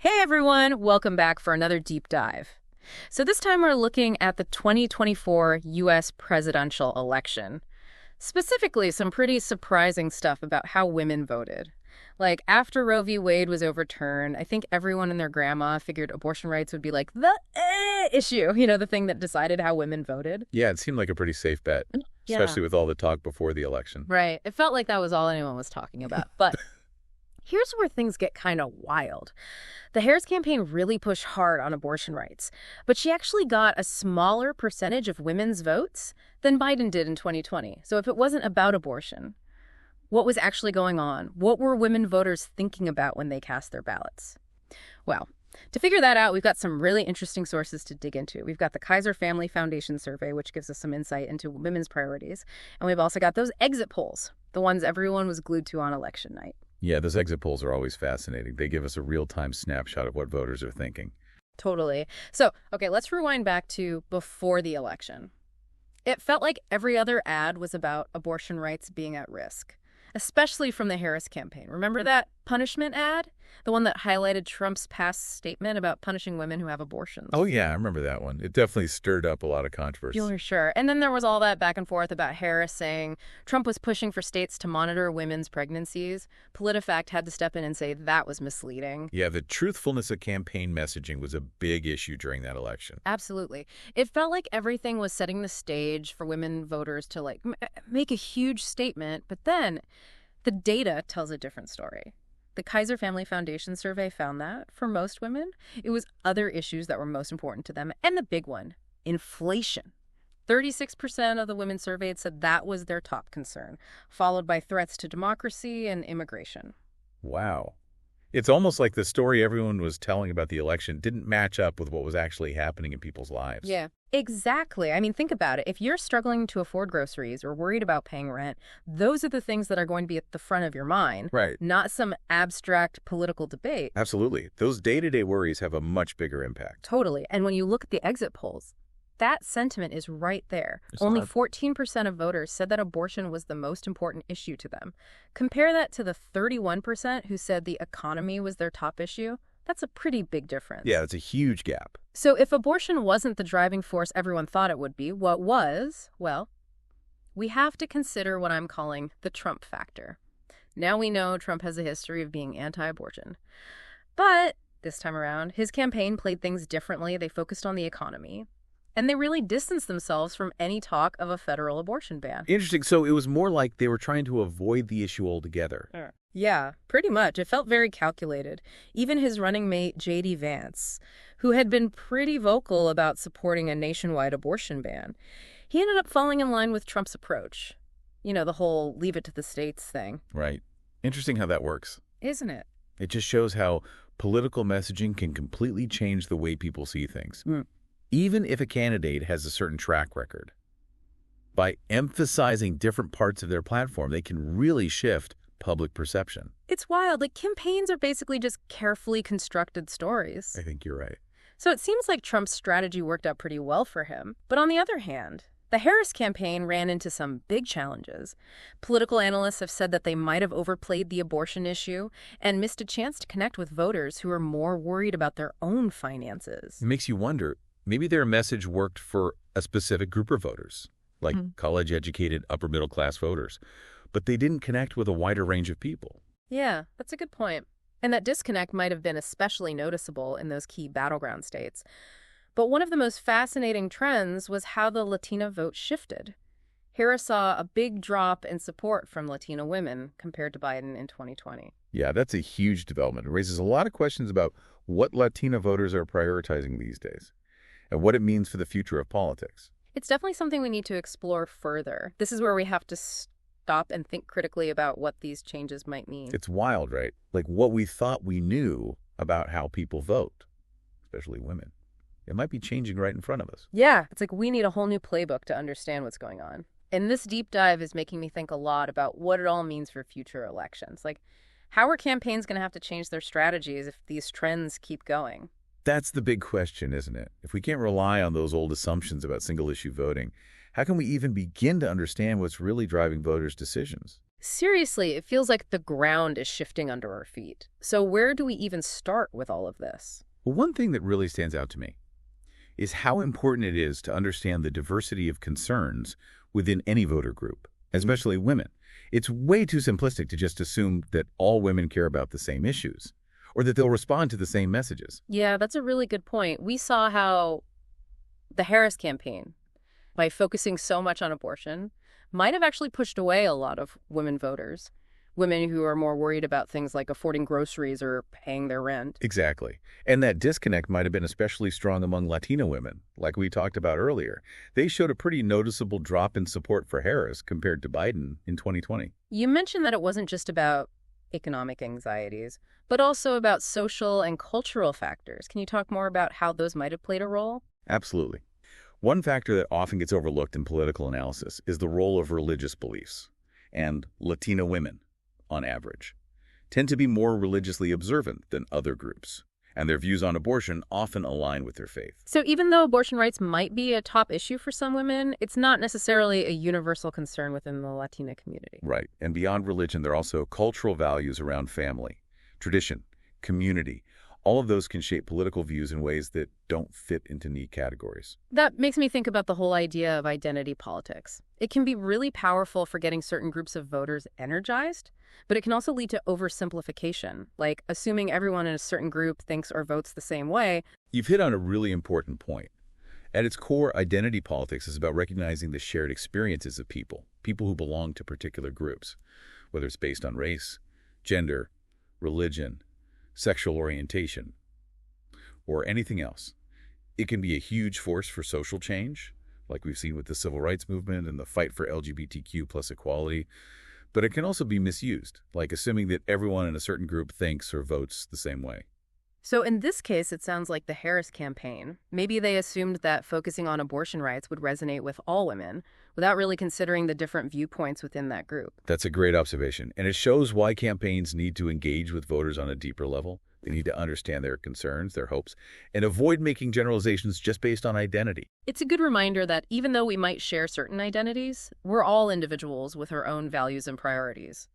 Hey everyone, welcome back for another deep dive. So this time we're looking at the 2024 US presidential election. Specifically, some pretty surprising stuff about how women voted. Like, after Roe v. Wade was overturned, I think everyone and their grandma figured abortion rights would be like the issue, the thing that decided how women voted. Yeah, it seemed like a pretty safe bet, Yeah. especially with all the talk before the election. Right. It felt like that was all anyone was talking about. But here's where things get kind of wild. The Harris campaign really pushed hard on abortion rights, but she actually got a smaller percentage of women's votes than Biden did in 2020. So if it wasn't about abortion, what was actually going on? What were women voters thinking about when they cast their ballots? Well, to figure that out, we've got some really interesting sources to dig into. We've got the Kaiser Family Foundation survey, which gives us some insight into women's priorities. And we've also got those exit polls, the ones everyone was glued to on election night. Yeah, those exit polls are always fascinating. They give us a real-time snapshot of what voters are thinking. Totally. So, okay, let's rewind back to before the election. It felt like every other ad was about abortion rights being at risk, especially from the Harris campaign. Remember that punishment ad? The one that highlighted Trump's past statement about punishing women who have abortions. Oh, yeah, I remember that one. It definitely stirred up a lot of controversy. You're sure. And then there was all that back and forth about Harris saying Trump was pushing for states to monitor women's pregnancies. PolitiFact had to step in and say that was misleading. Yeah, the truthfulness of campaign messaging was a big issue during that election. Absolutely. It felt like everything was setting the stage for women voters to make a huge statement, but then the data tells a different story. The Kaiser Family Foundation survey found that, for most women, it was other issues that were most important to them. And the big one, inflation. 36% of the women surveyed said that was their top concern, followed by threats to democracy and immigration. Wow. It's almost like the story everyone was telling about the election didn't match up with what was actually happening in people's lives. Yeah, exactly. I mean, think about it. If you're struggling to afford groceries or worried about paying rent, those are the things that are going to be at the front of your mind. Right. Not some abstract political debate. Absolutely. Those day-to-day worries have a much bigger impact. Totally. And when you look at the exit polls, that sentiment is right there. Only 14% of voters said that abortion was the most important issue to them. Compare that to the 31% who said the economy was their top issue. That's a pretty big difference. Yeah, it's a huge gap. So if abortion wasn't the driving force everyone thought it would be, what was? Well, we have to consider what I'm calling the Trump factor. Now we know Trump has a history of being anti-abortion. But this time around, his campaign played things differently. They focused on the economy. And they really distanced themselves from any talk of a federal abortion ban. Interesting. So it was more like they were trying to avoid the issue altogether. Yeah, pretty much. It felt very calculated. Even his running mate, J.D. Vance, who had been pretty vocal about supporting a nationwide abortion ban, he ended up falling in line with Trump's approach. The whole leave it to the states thing. Right. Interesting how that works. Isn't it? It just shows how political messaging can completely change the way people see things. Even if a candidate has a certain track record. By emphasizing different parts of their platform, they can really shift public perception. It's wild. Campaigns are basically just carefully constructed stories. I think you're right. So it seems like Trump's strategy worked out pretty well for him. But on the other hand, the Harris campaign ran into some big challenges. Political analysts have said that they might have overplayed the abortion issue and missed a chance to connect with voters who are more worried about their own finances. It makes you wonder, maybe their message worked for a specific group of voters, like college-educated, upper-middle-class voters, but they didn't connect with a wider range of people. Yeah, that's a good point. And that disconnect might have been especially noticeable in those key battleground states. But one of the most fascinating trends was how the Latina vote shifted. Harris saw a big drop in support from Latina women compared to Biden in 2020. Yeah, that's a huge development. It raises a lot of questions about what Latina voters are prioritizing these days and what it means for the future of politics. It's definitely something we need to explore further. This is where we have to stop and think critically about what these changes might mean. It's wild, right? Like what we thought we knew about how people vote, especially women. It might be changing right in front of us. Yeah, it's like we need a whole new playbook to understand what's going on. And this deep dive is making me think a lot about what it all means for future elections. How are campaigns going to have to change their strategies if these trends keep going? That's the big question, isn't it? If we can't rely on those old assumptions about single-issue voting, how can we even begin to understand what's really driving voters' decisions? Seriously, it feels like the ground is shifting under our feet. So where do we even start with all of this? Well, one thing that really stands out to me is how important it is to understand the diversity of concerns within any voter group, especially women. It's way too simplistic to just assume that all women care about the same issues or that they'll respond to the same messages. Yeah, that's a really good point. We saw how the Harris campaign, by focusing so much on abortion, might have actually pushed away a lot of women voters, women who are more worried about things like affording groceries or paying their rent. Exactly. And that disconnect might have been especially strong among Latina women, like we talked about earlier. They showed a pretty noticeable drop in support for Harris compared to Biden in 2020. You mentioned that it wasn't just about economic anxieties, but also about social and cultural factors. Can you talk more about how those might have played a role? Absolutely. One factor that often gets overlooked in political analysis is the role of religious beliefs. And Latina women, on average, tend to be more religiously observant than other groups, and their views on abortion often align with their faith. So even though abortion rights might be a top issue for some women, it's not necessarily a universal concern within the Latina community. Right. And beyond religion, there are also cultural values around family, tradition, community. All of those can shape political views in ways that don't fit into neat categories. That makes me think about the whole idea of identity politics. It can be really powerful for getting certain groups of voters energized, but it can also lead to oversimplification, like assuming everyone in a certain group thinks or votes the same way. You've hit on a really important point. At its core, identity politics is about recognizing the shared experiences of people who belong to particular groups, whether it's based on race, gender, religion, sexual orientation, or anything else. It can be a huge force for social change, like we've seen with the civil rights movement and the fight for LGBTQ plus equality, but it can also be misused, like assuming that everyone in a certain group thinks or votes the same way. So in this case, it sounds like the Harris campaign. Maybe they assumed that focusing on abortion rights would resonate with all women without really considering the different viewpoints within that group. That's a great observation, and it shows why campaigns need to engage with voters on a deeper level. They need to understand their concerns, their hopes, and avoid making generalizations just based on identity. It's a good reminder that even though we might share certain identities, we're all individuals with our own values and priorities.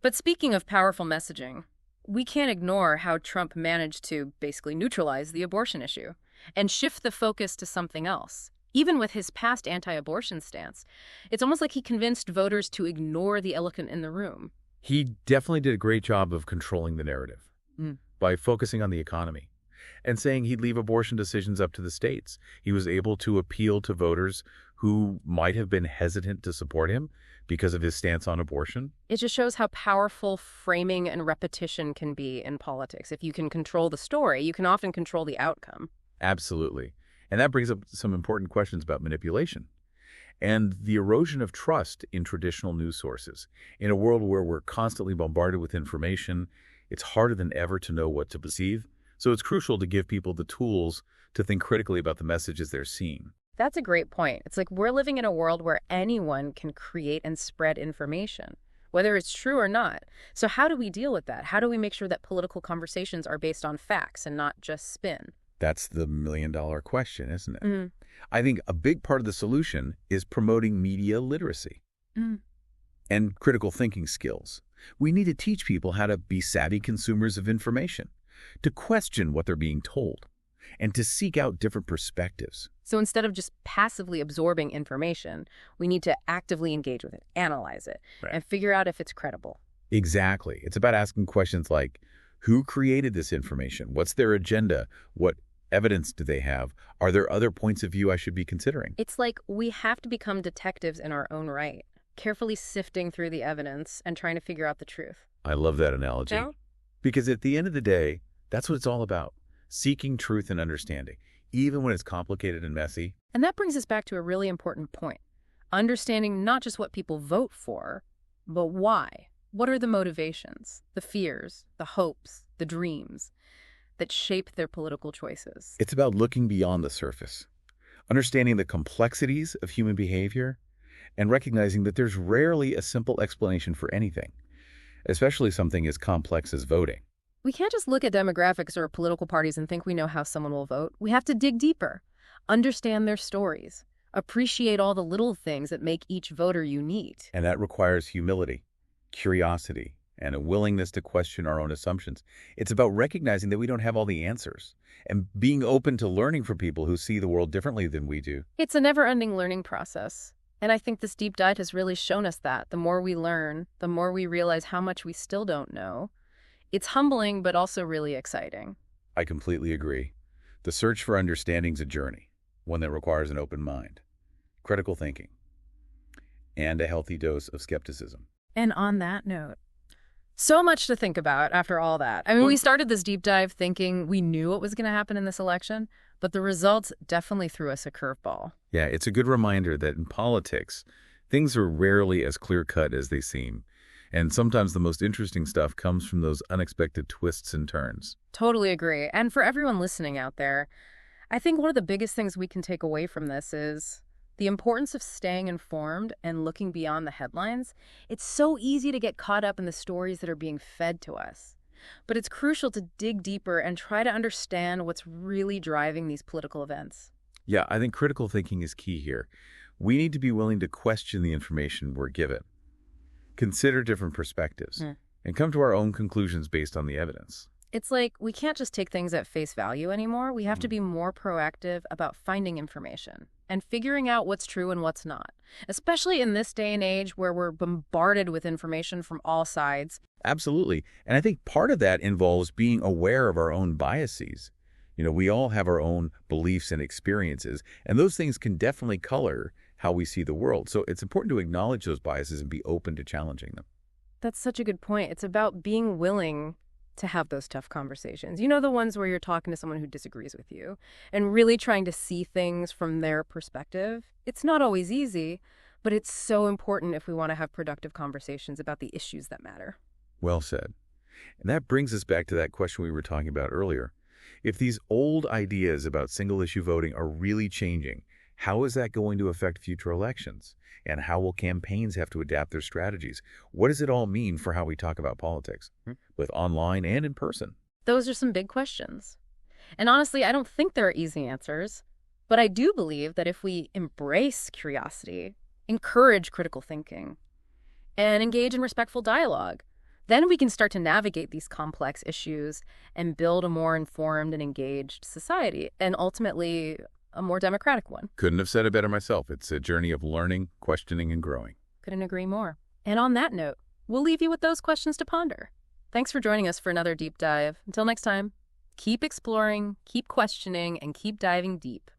But speaking of powerful messaging, we can't ignore how Trump managed to basically neutralize the abortion issue and shift the focus to something else. Even with his past anti-abortion stance, it's almost like he convinced voters to ignore the elephant in the room. He definitely did a great job of controlling the narrative by focusing on the economy and saying he'd leave abortion decisions up to the states. He was able to appeal to voters who might have been hesitant to support him because of his stance on abortion. It just shows how powerful framing and repetition can be in politics. If you can control the story, you can often control the outcome. Absolutely. And that brings up some important questions about manipulation and the erosion of trust in traditional news sources. In a world where we're constantly bombarded with information, it's harder than ever to know what to believe. So it's crucial to give people the tools to think critically about the messages they're seeing. That's a great point. It's like we're living in a world where anyone can create and spread information, whether it's true or not. So how do we deal with that? How do we make sure that political conversations are based on facts and not just spin? That's the million-dollar question, isn't it? Mm-hmm. I think a big part of the solution is promoting media literacy and critical thinking skills. We need to teach people how to be savvy consumers of information, to question what they're being told, and to seek out different perspectives. So instead of just passively absorbing information, we need to actively engage with it, analyze it, and figure out if it's credible. Exactly. It's about asking questions like, who created this information? What's their agenda? What evidence do they have? Are there other points of view I should be considering? It's like we have to become detectives in our own right, carefully sifting through the evidence and trying to figure out the truth. I love that analogy. No? Because at the end of the day, that's what it's all about. Seeking truth and understanding, even when it's complicated and messy. And that brings us back to a really important point. Understanding not just what people vote for, but why. What are the motivations, the fears, the hopes, the dreams that shape their political choices? It's about looking beyond the surface, understanding the complexities of human behavior, and recognizing that there's rarely a simple explanation for anything, especially something as complex as voting. We can't just look at demographics or political parties and think we know how someone will vote. We have to dig deeper, understand their stories, appreciate all the little things that make each voter unique. And that requires humility. curiosity, and a willingness to question our own assumptions. It's about recognizing that we don't have all the answers and being open to learning from people who see the world differently than we do. It's a never-ending learning process. And I think this deep dive has really shown us that. The more we learn, the more we realize how much we still don't know. It's humbling, but also really exciting. I completely agree. The search for understanding is a journey, one that requires an open mind, critical thinking, and a healthy dose of skepticism. And on that note, so much to think about after all that. I mean, we started this deep dive thinking we knew what was going to happen in this election, but the results definitely threw us a curveball. Yeah, it's a good reminder that in politics, things are rarely as clear-cut as they seem. And sometimes the most interesting stuff comes from those unexpected twists and turns. Totally agree. And for everyone listening out there, I think one of the biggest things we can take away from this is the importance of staying informed and looking beyond the headlines. It's so easy to get caught up in the stories that are being fed to us. But it's crucial to dig deeper and try to understand what's really driving these political events. Yeah, I think critical thinking is key here. We need to be willing to question the information we're given, consider different perspectives, and come to our own conclusions based on the evidence. It's like we can't just take things at face value anymore. We have to be more proactive about finding information and figuring out what's true and what's not, especially in this day and age where we're bombarded with information from all sides. Absolutely. And I think part of that involves being aware of our own biases. You know, we all have our own beliefs and experiences, and those things can definitely color how we see the world. So it's important to acknowledge those biases and be open to challenging them. That's such a good point. It's about being willing to have those tough conversations. You know, the ones where you're talking to someone who disagrees with you and really trying to see things from their perspective. It's not always easy, but it's so important if we want to have productive conversations about the issues that matter. Well said. And that brings us back to that question we were talking about earlier. If these old ideas about single-issue voting are really changing, how is that going to affect future elections? And how will campaigns have to adapt their strategies? What does it all mean for how we talk about politics, both online and in person? Those are some big questions. And honestly, I don't think there are easy answers. But I do believe that if we embrace curiosity, encourage critical thinking, and engage in respectful dialogue, then we can start to navigate these complex issues and build a more informed and engaged society, and ultimately a more democratic one. Couldn't have said it better myself. It's a journey of learning, questioning, and growing. Couldn't agree more. And on that note, we'll leave you with those questions to ponder. Thanks for joining us for another deep dive. Until next time, keep exploring, keep questioning, and keep diving deep.